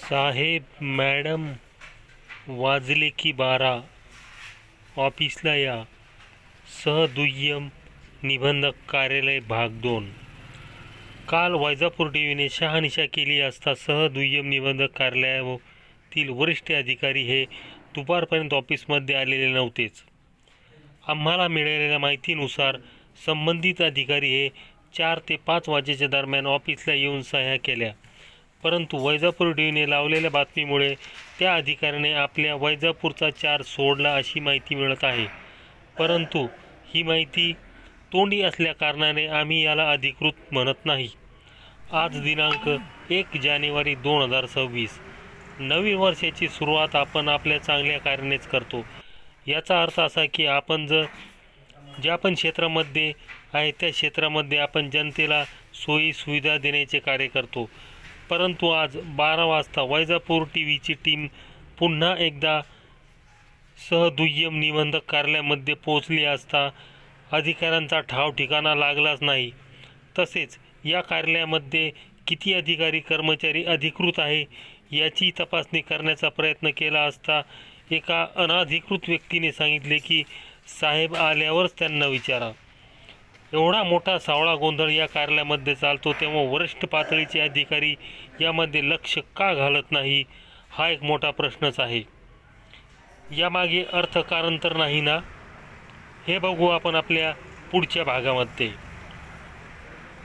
साहेब madam, वाजले की 12, ऑफिसला या. सहदुय्यम निबंधक कार्यालय भाग 2. काल वैजापूर टीव्हीने शहानिशा केली असता सहदुय्यम निबंधक कार्यालयातील वरिष्ठ अधिकारी हे दुपारपर्यंत ऑफिसमध्ये आलेले नव्हतेच. आम्हाला मिळालेल्या माहितीनुसार संबंधित अधिकारी हे 4 ते 5 वाजेच्या दरम्यान ऑफिसला येऊन सह्या केल्या, परंतु वैजापूर टीव्हीने लावलेल्या बातमीमुळे त्या अधिकाऱ्याने आपल्या वैजापूरचा 4 सोडला अशी माहिती मिळत आहे. परंतु ही माहिती तोंडी असल्याकारणाने आम्ही याला अधिकृत म्हणत नाही. आज दिनांक 1 जानेवारी 2026. नवीन वर्षाची सुरुवात आपण आपल्या चांगल्या कार्यानेच करतो. याचा अर्थ असा की आपण ज्या पण क्षेत्रामध्ये आहे त्या क्षेत्रामध्ये आपण जनतेला सोयी सुविधा देण्याचे कार्य करतो. परंतु आज 12 वाजता वैजापूर टीव्हीची टीम पुन्हा एकदा सहदुय्यम निबंधक कार्यालयामध्ये पोहोचली असता अधिकाऱ्यांचा ठाव ठिकाणा लागलाच नाही. तसेच या कार्यालयामध्ये किती अधिकारी कर्मचारी अधिकृत आहे याची तपासणी करण्याचा प्रयत्न केला असता एका अनधिकृत व्यक्तीने सांगितले की साहेब आल्यावरच त्यांना विचारा. एवढा मोठा सावळा गोंधळ या कार्यालयामध्ये चालतो तेव्हा वरिष्ठ पातळीचे अधिकारी यामध्ये लक्ष का घालत नाही हा एक मोठा प्रश्नच आहे. यामागे अर्थकारण तर नाही ना? हे बघू आपण आपल्या पुढच्या भागामध्ये.